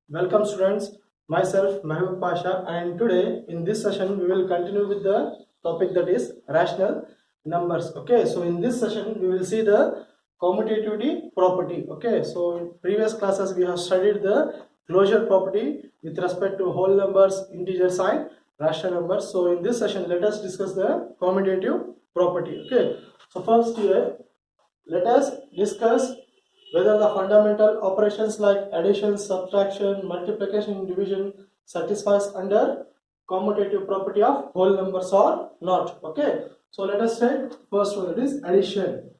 Welcome students, myself Mehboob Pasha, and today in this session we will continue with the topic that is rational numbers. Okay, so in this session we will see the commutativity property. Okay, so in previous classes we have studied the closure property with respect to whole numbers, integers and rational numbers. So in this session let us discuss the commutative property. Okay, so first here let us discuss whether the fundamental operations like addition, subtraction, multiplication, division satisfies under commutative property of whole numbers or not. Okay. So let us take first one, that is addition.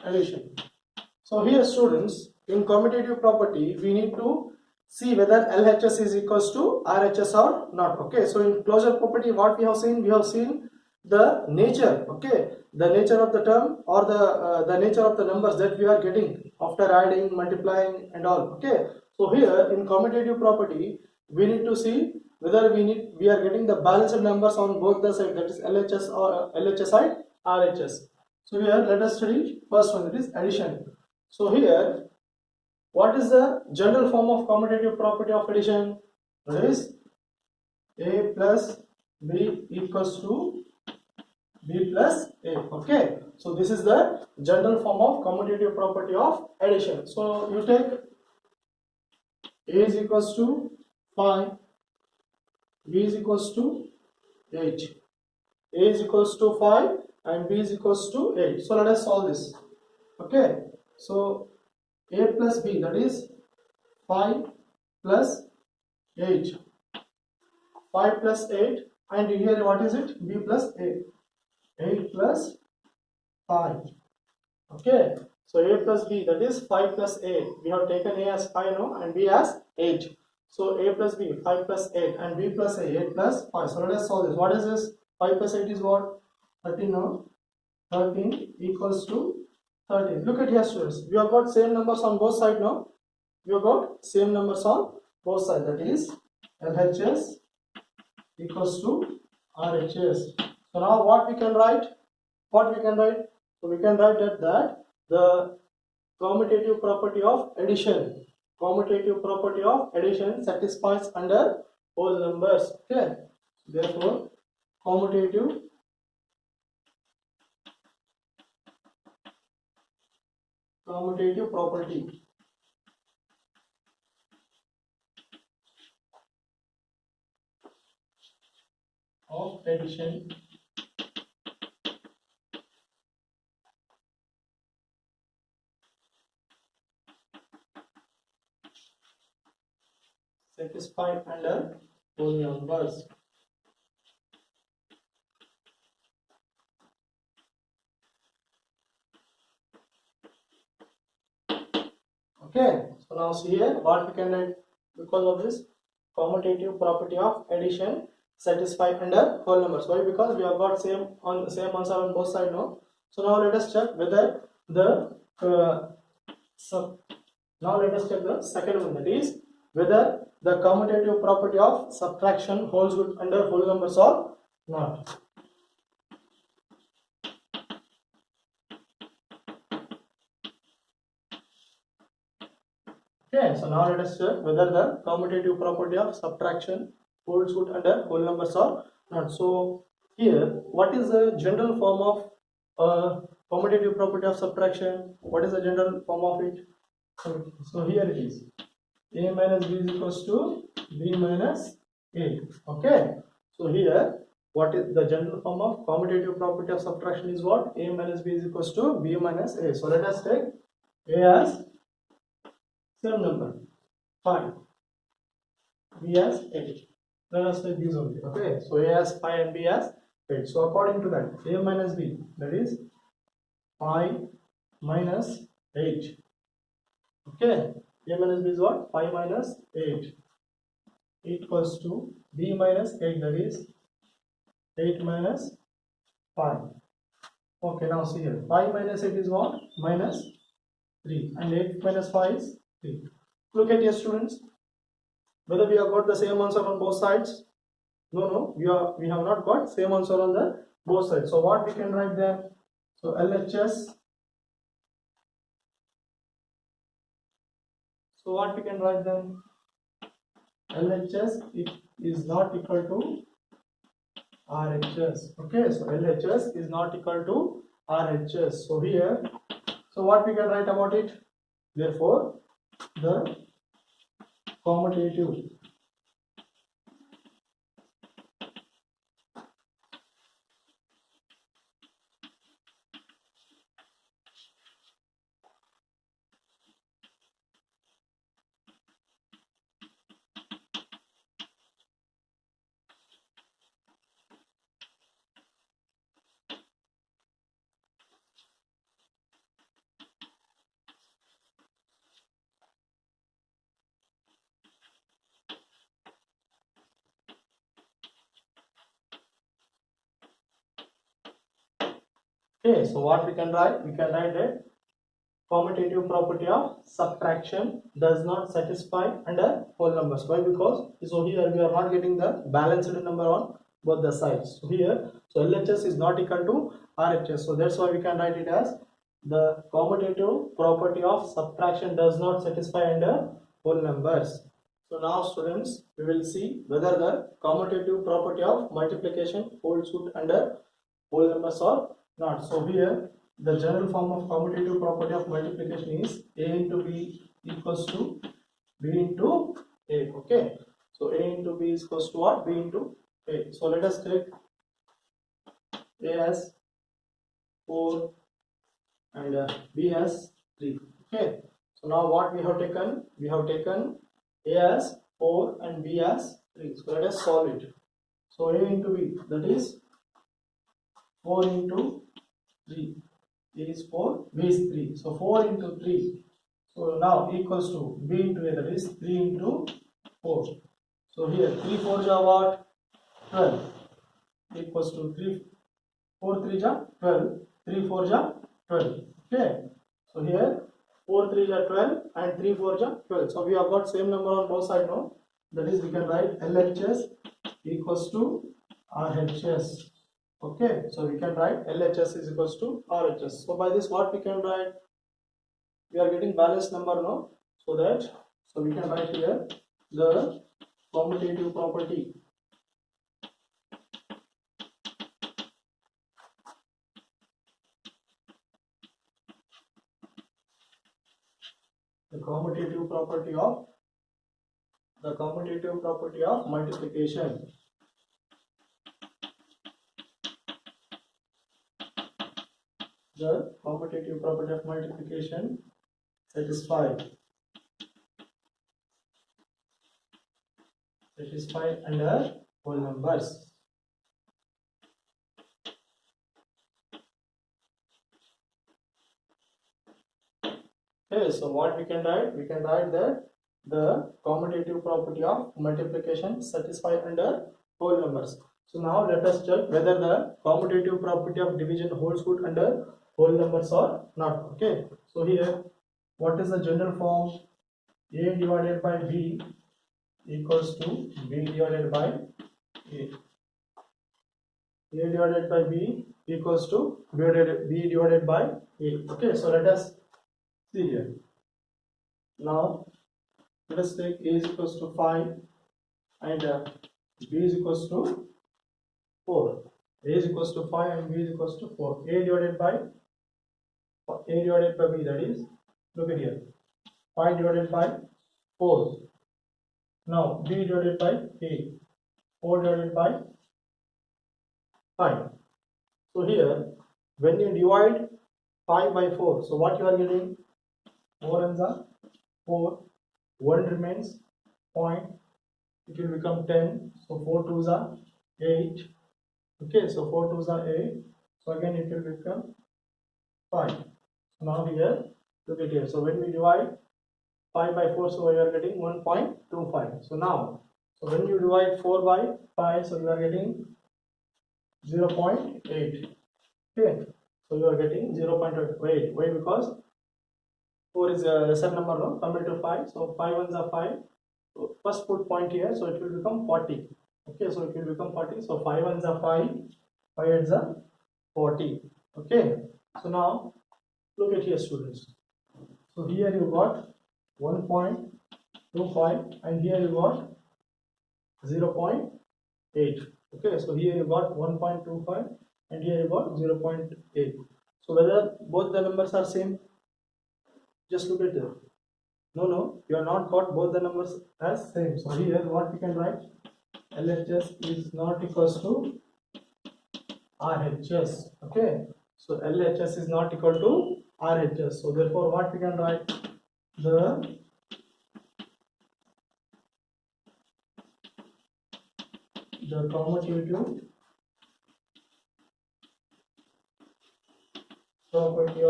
Addition. So here students, in commutative property we need to see whether LHS is equals to RHS or not. Okay, so in closure property what we have seen? We have seen the nature, okay, the nature of the term or the nature of the numbers that we are getting after adding, multiplying and all. Okay, so here in commutative property we need to see whether we are getting the balanced numbers on both the side, that is LHS or LHS side, RHS. So here let us study first one, that is addition. So here, what is the general form of commutative property of addition? That is A plus B equals to B plus A. Okay. So this is the general form of commutative property of addition. So you take A is equals to 5, B is equals to 8. A is equals to 5 and B is equals to 8. So let us solve this. Okay. So A plus B, that is 5 plus 8. 5 plus 8, and here what is it? B plus A. 8 plus 5. Okay. So A plus B, that is 5 plus 8. We have taken A as 5 now and B as 8. So A plus B, 5 plus 8 and B plus A, 8 plus 5. So let us solve this. What is this? 5 plus 8 is what? 13 now. 13 equals to 13. Look at here students. We have got same numbers on both sides now. We have got same numbers on both sides. That is LHS equals to RHS. So now what we can write? What we can write? So we can write that the commutative property of addition. Commutative property of addition satisfies under whole numbers. Okay. Therefore, commutative property of addition satisfied under whole numbers. Okay, so now see here what we can write because of this commutative property of addition satisfied under whole numbers. Why? Because we have got same answer on both sides now. So now let us check whether the now let us check the second one, that is whether the commutative property of subtraction holds good under whole numbers or not. Okay, so now let us check whether the commutative property of subtraction holds good under whole numbers or not. So here, what is the general form of commutative property of subtraction? What is the general form of it? So here it is. A minus B is equals to B minus A. Okay. So here, what is the general form of commutative property of subtraction is what? A minus B is equals to B minus A. So let us take A as same number 5, B as 8. Let us take these only. Okay, so A as 5 and B as 8. So according to that, A minus B, that is 5 minus 8. Okay, A minus B is what? 5 minus 8 equals to B minus 8, that is 8 minus 5. Okay, now see here, 5 minus 8 is what? Minus 3, and 8 minus 5 is 3. Look at here students, whether we have got the same answer on both sides. No, we have not got same answer on the both sides. So what we can write there? So LHS So what we can write then? LHS is not equal to RHS. Okay, so LHS is not equal to RHS. So here, so what we can write about it? Therefore, the commutative Okay, so what we can write? We can write that commutative property of subtraction does not satisfy under whole numbers. Why? Because so here we are not getting the balanced number on both the sides. So here, so LHS is not equal to RHS. So that's why we can write it as the commutative property of subtraction does not satisfy under whole numbers. So now students, we will see whether the commutative property of multiplication holds good under whole numbers or not. So here the general form of commutative property of multiplication is A into B equals to B into A. Okay. So A into B is equals to what? B into A. So let us take A as 4 and B as 3. Okay. So now what we have taken? We have taken A as 4 and B as 3. So let us solve it. So A into B, that is 4 into 3 is 4, B is 3. So 4 into 3. So now equals to B into A, that is 3 into 4. So here 3 4 are what? 12 equals to 3 4 3 are 12, 3 4 are 12. Okay. So here 4 3 are 12 and 3 4 are 12. So we have got same number on both sides now. That is we can write LHS equals to RHS. Okay, so we can write LHS is equals to RHS. So by this what we can write? We are getting balanced number now. So we can write here the commutative property. The commutative property of multiplication. The commutative property of multiplication satisfied under whole numbers. Okay, so what we can write? We can write that the commutative property of multiplication satisfy under whole numbers. So now let us check whether the commutative property of division holds good under whole numbers or not. Okay, so here what is the general form? A divided by B equals to B divided by A. A divided by B equals to B divided by A. Okay, so let us see here. Now let us take A is equals to 5 and B is equals to 4. A is equals to 5 and B is equals to 4. A divided by B, that is, look at here, 5 divided by 4. Now B divided by A, 4 divided by 5. So here when you divide 5 by 4, so what you are getting? 4 and the 4, 1 remains, point, it will become 10. So 4 2s are 8. Okay, so 4 2s are 8. So again it will become 5. So now here, look at here. So when we divide 5 by 4, so you are getting 1.25. So now, so when you divide 4 by 5, so you are getting 0.8. Okay, so you are getting 0.8. Why? Because 4 is a lesser number, no, compared to 5. So 5 ones are 5. So first put point here, so it will become 40. Okay, so it will become 40. So 5 ones are 5, 5 ones are 40. Okay, so now look at here, students. So here you got 1.25 and here you got 0.8. Okay, so here you got 1.25 and here you got 0.8. So whether both the numbers are same, just look at them. No, you are not got both the numbers as same. So here what we can write, LHS is not equals to RHS. Okay, so LHS is not equal to RHS. So therefore what we can write, the commutative property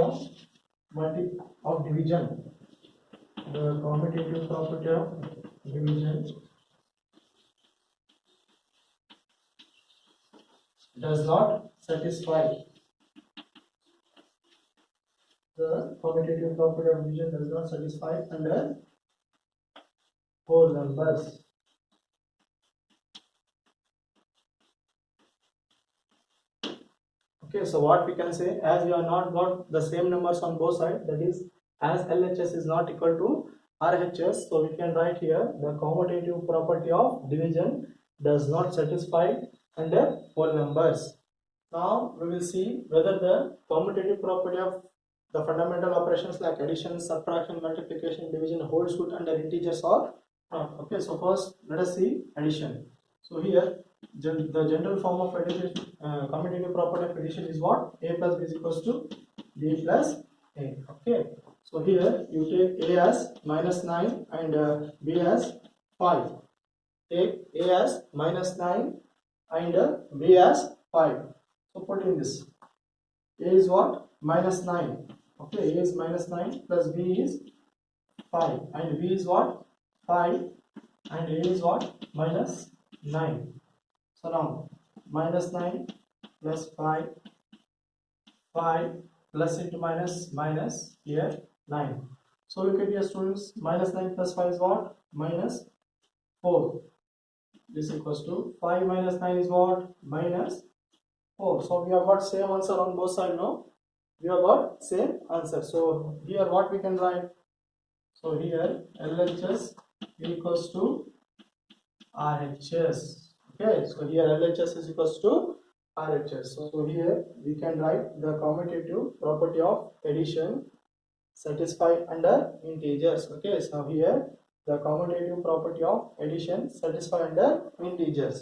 of division, the commutative property of division does not satisfy, the commutative property of division does not satisfy under whole numbers. Okay, so what we can say, as we are not got the same numbers on both sides, that is, as LHS is not equal to RHS, so we can write here the commutative property of division does not satisfy under whole numbers. Now we will see whether the commutative property of the fundamental operations like addition, subtraction, multiplication, division holds good under integers or not. Okay, so first let us see addition. So here the general form of addition, commutative property of addition is what? A plus B is equals to B plus A. Okay, so here you take A as -9 and B as 5. Take A as -9 and B as 5. So put in this. A is what? -9. Okay, A is -9 plus B is 5 and B is what? 5 and A is what? -9. So now -9 plus 5, 5 plus into minus here 9. So look at your students, -9 plus 5 is what? -4. This equals to 5 minus 9 is what? -4. So we have got same answer on both sides, no? We have got same answer. So here what we can write? So here LHS equals to RHS. Okay, so here LHS is equals to RHS. So here we can write the commutative property of addition satisfy under integers. Okay, so here the commutative property of addition satisfy under integers.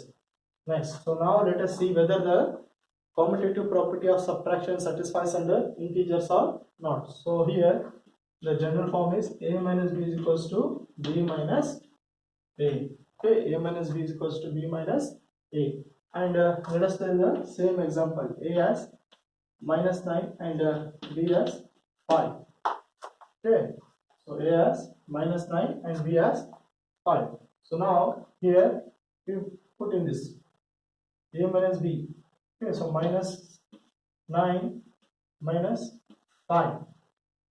Next, so now let us see whether the commutative property of subtraction satisfies under integers or not. So here the general form is A minus B is equals to B minus A. Okay, A minus B is equals to B minus A. And let us take the same example. A as -9 and B as 5. Okay, so A as -9 and B as 5. So now here we put in this A minus B. Okay, so -9 minus 5,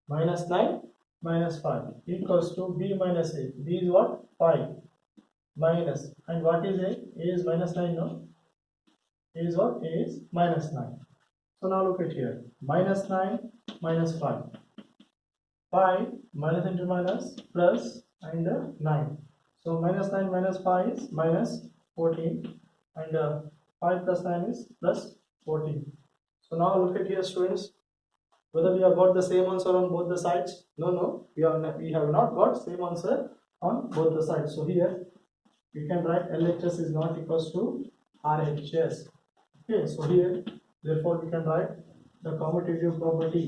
-9 minus 5 equals to B minus A. B is what? 5 minus, and what is A? A is -9, no? A is what? A is -9. So now look at here, -9 minus 5. 5 minus into minus plus and 9. So -9 minus 5 is -14 and 5 plus 9 is +14. So now look at here students, whether we have got the same answer on both the sides. No, we have not got same answer on both the sides. So here we can write LHS is not equals to RHS. Okay, so here therefore we can write the commutative property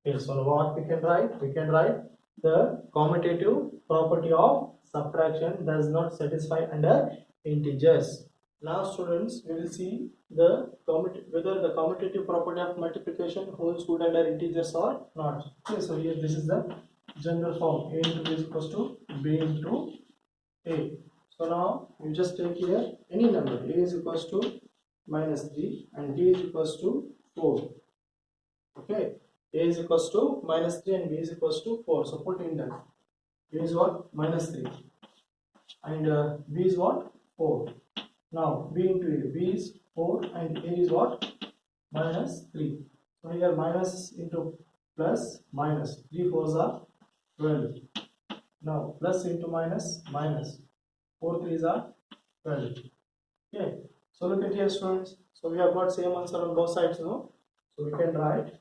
Okay, so what we can write? We can write the commutative property of subtraction does not satisfy under integers. Now students, we will see whether the commutative property of multiplication holds good under integers or not. Okay, so here this is the general form: a into b is equals to b into a. So now you just take here any number. A is equals to minus 3 and b is equals to 4. Okay, a is equals to minus 3 and b is equals to 4. So put in that. A is what? Minus 3 and b is what? 4. Now b into a, b is 4 and a is what? Minus 3. So here minus into plus minus, 3 4s are 12. Now plus into minus, minus, 4 3s are 12. Okay, so look at here students. So we have got same answer on both sides now. So we can write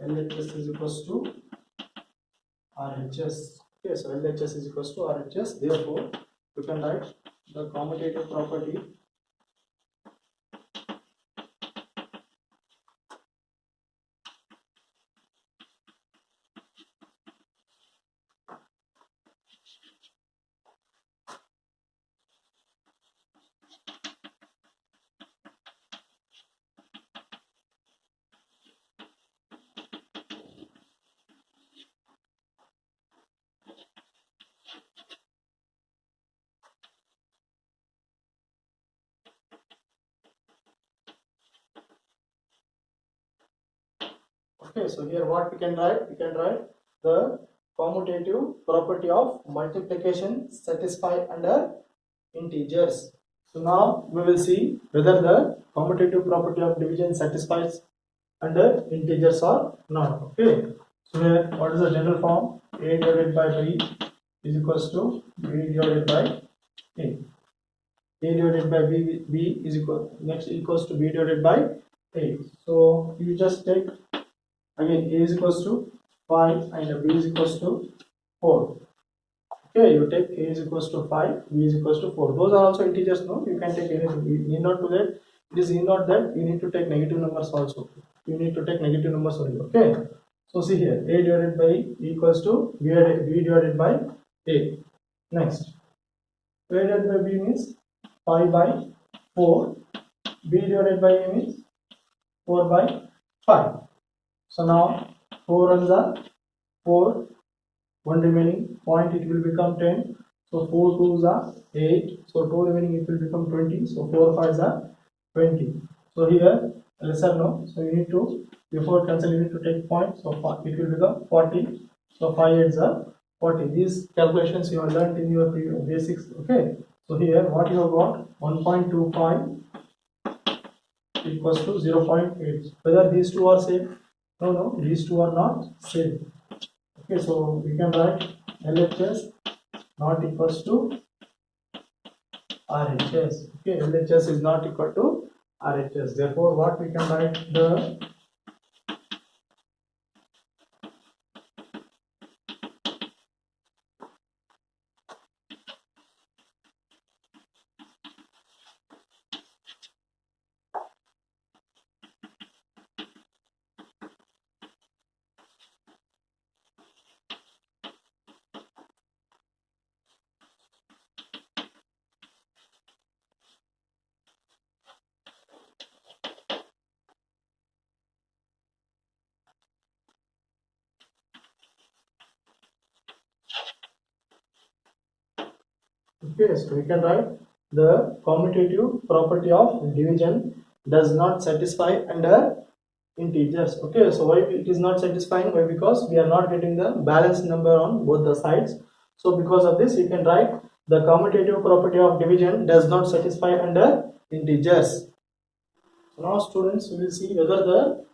LHS is equals to RHS. Okay, so LHS is equals to RHS. Therefore, we can write the commutative property Okay, so here what we can write? We can write the commutative property of multiplication satisfy under integers. So now we will see whether the commutative property of division satisfies under integers or not. Okay, so here what is the general form? A divided by b is equals to b divided by a. A divided by b is equals to b divided by a. So you just take again a is equals to 5 and b is equals to 4. Okay, you take a is equals to 5, b is equals to 4. Those are also integers, no? You can take anything. You need not do that. It is not that you need to take negative numbers also. You need to take negative numbers only. Okay. So see here, a divided by equals to b divided by a. Next, a divided by b means 5 by 4. B divided by a means 4 by 5. So now 4 runs are 4, 1 remaining point, it will become 10. So 4 2s are 8. So 2 remaining, it will become 20. So 4 5s are 20. So here lesser no. So you need to, before cancel, you need to take point. So it will become 40. So 5 8s are 40. These calculations you have learned in your basics. Okay. So here what you have got, 1.25 equals to 0.8. Whether these two are same? No, these two are not same. Okay, so we can write LHS not equals to RHS. Okay, LHS is not equal to RHS. Therefore, what we can write the okay, so we can write the commutative property of division does not satisfy under integers. Okay, so why it is not satisfying? Why? Because we are not getting the balanced number on both the sides. So because of this, you can write the commutative property of division does not satisfy under integers. So now students, we will see whether the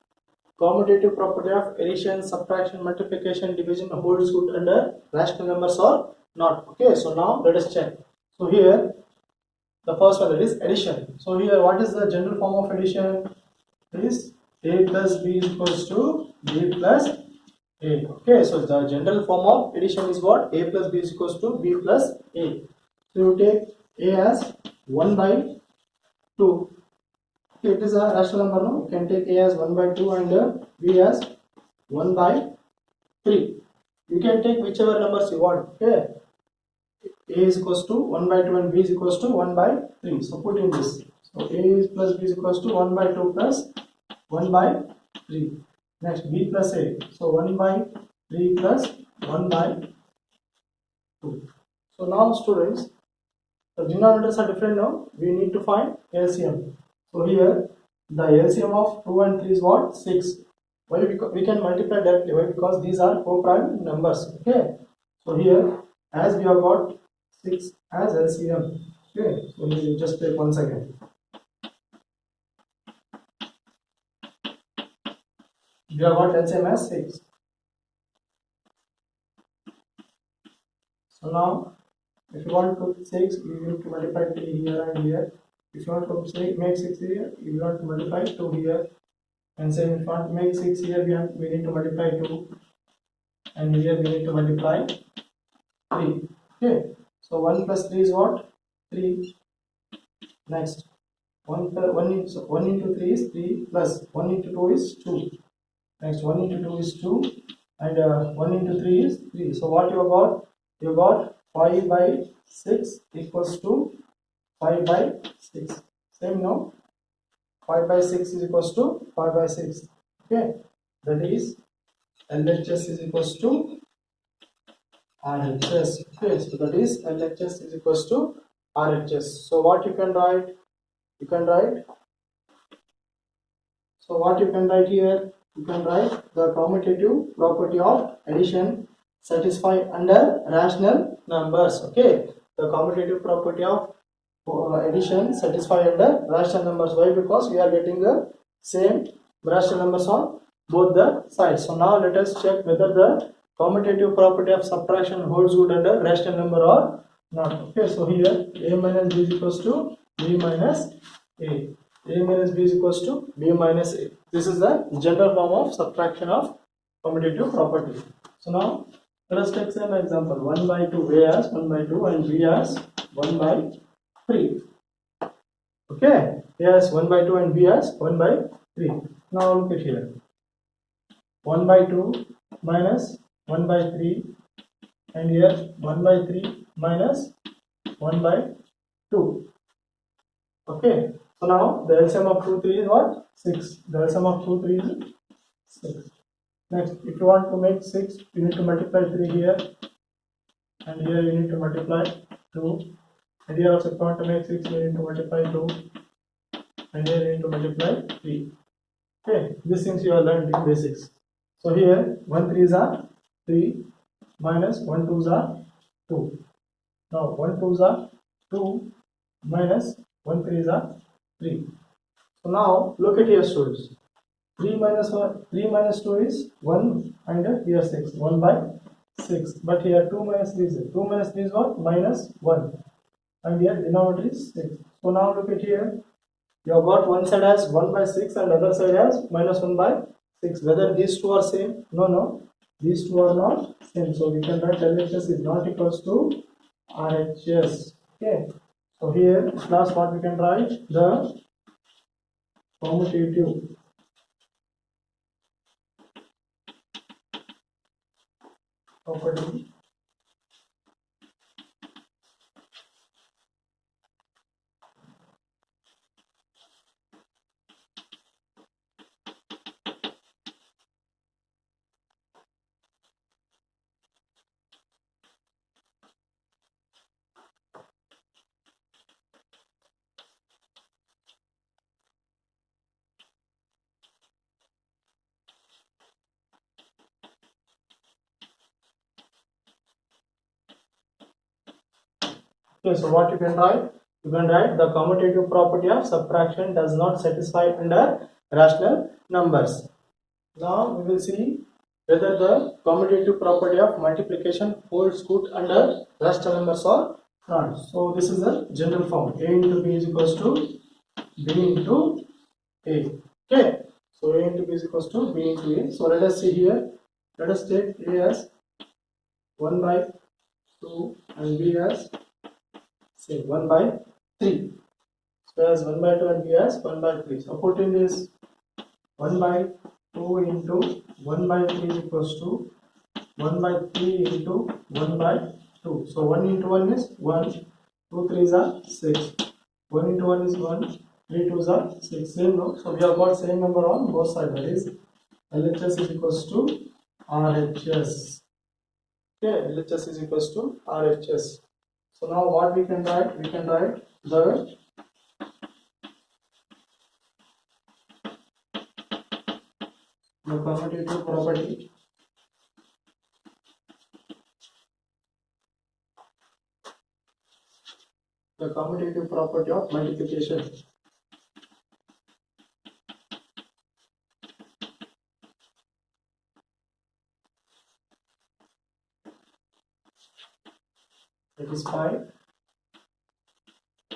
commutative property of addition, subtraction, multiplication, division holds good under rational numbers or not. Okay, so now let us check. So here the first one, that is addition. So here what is the general form of addition? It is a plus b is equals to b plus a. Okay, so the general form of addition is what? A plus b is equals to b plus a. So you take a as 1 by 2. Okay, it is a rational number, no? You can take a as 1 by 2 and b as 1 by 3. You can take whichever numbers you want. Okay, A is equals to 1 by 2 and B is equals to 1 by 3. So put in this. So A is plus B is equals to 1 by 2 plus 1 by 3. Next B plus A. So 1 by 3 plus 1 by 2. So now students, the denominators are different now. We need to find LCM. So here the LCM of 2 and 3 is what? 6. Why? Because we can multiply directly. Why? Because these are co-prime numbers. Okay. So here, as we have got 6 as LCM. Okay. So we will just take once again. We have got LCM as 6. So now, if you want to put 6, you need to multiply 3 here and here. If you want to make 6 here, you want to multiply 2 here. And same, if you want to make 6 here, we need to multiply 2. And here we need to multiply 3. Okay. So 1 plus 3 is what? 3. Next. 1 into 3 is 3 plus 1 into 2 is 2. Next 1 into 2 is 2 and 1 into 3 is 3. So what you have got? You got 5 by 6 equals to 5 by 6. Same now. 5 by 6 is equals to 5 by 6. Okay. That is LHS is equals to RHS. Okay. So that is LHS is equals to RHS. So what you can write? You can write. So what you can write here? You can write the commutative property of addition satisfied under rational numbers. Okay. The commutative property of addition satisfied under rational numbers. Why? Because we are getting the same rational numbers on both the sides. So now let us check whether the commutative property of subtraction holds good under rational number or not. Okay. So here A minus B is equals to B minus A. A minus B is equals to B minus A. This is the general form of subtraction of commutative property. So now let us take some example. 1 by 2, A as 1 by 2 and B as 1 by 3. Okay. A as 1 by 2 and B as 1 by 3. Now look at here. 1 by 2 minus 1 by 3 and here 1 by 3 minus 1 by 2. Okay. So now the LCM of 2, 3 is what? 6. The LCM of 2, 3 is 6. Next, if you want to make 6, you need to multiply 3 here and here you need to multiply 2. And here also if you want to make 6, you need to multiply 2 and here you need to multiply 3. Okay, these things you have learned in basics. So here 1 3s are 3 minus 1 2s are 2. Now 1 2s are 2 minus 1 3s are 3. So now look at here students. 3 minus 2 is 1 and here 6. 1 by 6. But here 2 minus 3 is 2 minus 3 is what? Minus 1. And here denominator is 6. So now look at here. You have got one side as 1 by 6 and other side as minus 1 by 6. Whether these two are same? No. These two are not same. So we can write LHS is not equals to RHS. Okay. So here class what we can write? The commutative property Okay, so what you can write? You can write the commutative property of subtraction does not satisfy under rational numbers. Now we will see whether the commutative property of multiplication holds good under rational numbers or not. So this is the general form. A into B is equals to B into A. Okay. So A into B is equals to B into A. So let us see here. Let us take A as 1 by 2 and B as say 1 by 3. So as 1 by 2 and B as 1 by 3. So put in this 1 by 2 into 1 by 3 is equals to 1 by 3 into 1 by 2. So 1 into 1 is 1, 2 3s are 6. 1 into 1 is 1, 3 2s are 6. Same, no? So we have got same number on both sides. That is LHS is equals to RHS. Okay, LHS is equals to RHS. So now what we can write? We can write the commutative property of multiplication. That is 5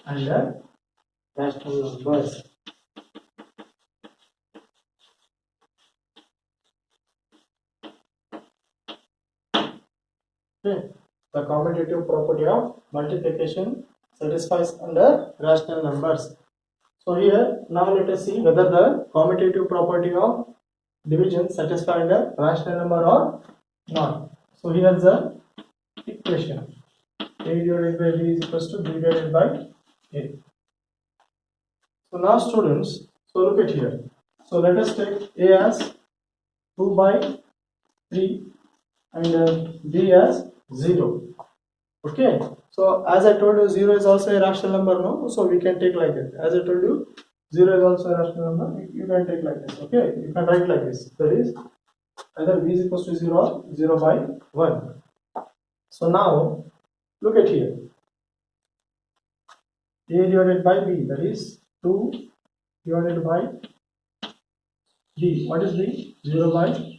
under rational numbers. Okay. The commutative property of multiplication satisfies under rational numbers. So here now let us see whether the commutative property of division satisfies under rational number or not. So here is the equation. A divided by B is equals to B divided by A. So now students, so look at here. So let us take A as 2 by 3 and B as 0. Okay. So as I told you, 0 is also a rational number, no? So we can take like that. As I told you, 0 is also a rational number. You can take like this. Okay. You can write like this. That is either B is equals to 0 or 0 by 1. So now look at here. A divided by B, that is 2 divided by B. What is B? 0 by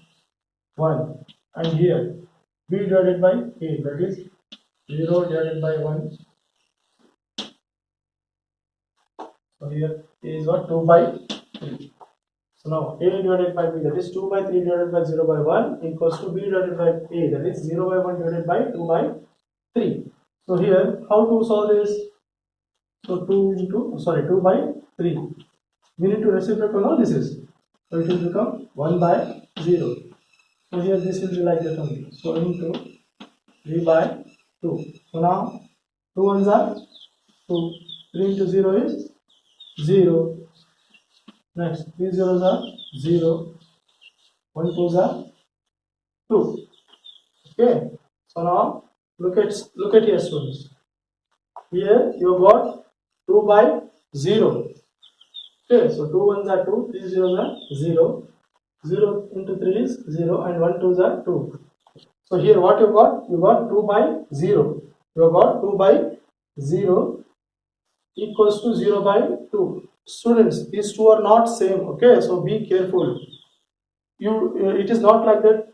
1. And here B divided by A, that is 0 divided by 1. So here A is what? 2 by 3. So now A divided by B, that is 2 by 3 divided by 0 by 1 equals to B divided by A, that is 0 by 1 divided by 2 by 3. So here how to solve this? So 2 by 3. We need to reciprocal now this is. So it will become 1 by 0. So here this will be like that only. So into 3 by 2. So now 2 ones are 2. 3 into 0 is 0. Next 3 zeros are 0. 1 2s are 2. Okay. So now look at here students. Here you got 2 by 0. Okay, so 2 ones are 2, 3 zeros are 0. 0 into 3 is 0 and 1 2s are 2. So here what you got? You got 2 by 0. You got 2 by 0 equals to 0 by 2. Students, these two are not same. Okay, so be careful. It is not like that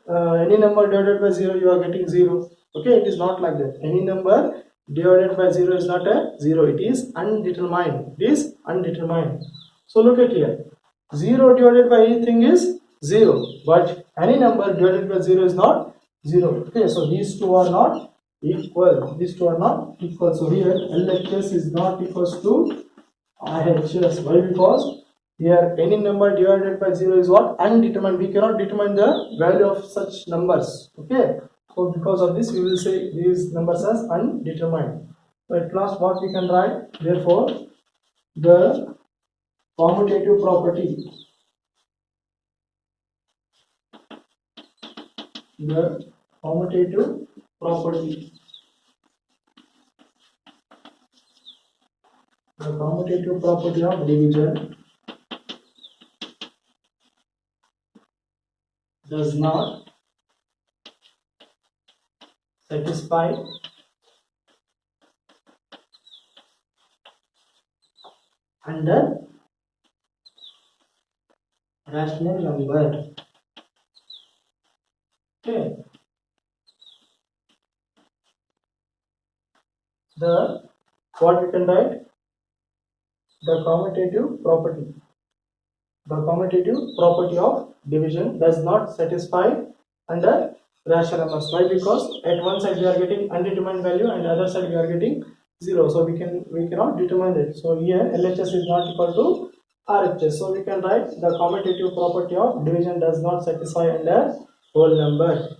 any number divided by 0 you are getting 0. Okay, it is not like that. Any number divided by 0 is not a 0. It is undetermined. It is undetermined. So look at here. 0 divided by anything is 0. But any number divided by 0 is not 0. Okay, so these two are not equal. These two are not equal. So here LHS is not equals to RHS. Why? Because here any number divided by 0 is what? Undetermined. We cannot determine the value of such numbers. Okay. So because of this we will say these numbers as undetermined. So at last what we can write? Therefore the commutative property. The commutative property. The commutative property of division does not satisfy under rational number. Okay. What we can write? The commutative property. The commutative property of division does not satisfy under rational numbers. Why? Because at one side we are getting undetermined value and other side we are getting 0. So we cannot determine it. So here LHS is not equal to RHS. So we can write the commutative property of division does not satisfy under whole number.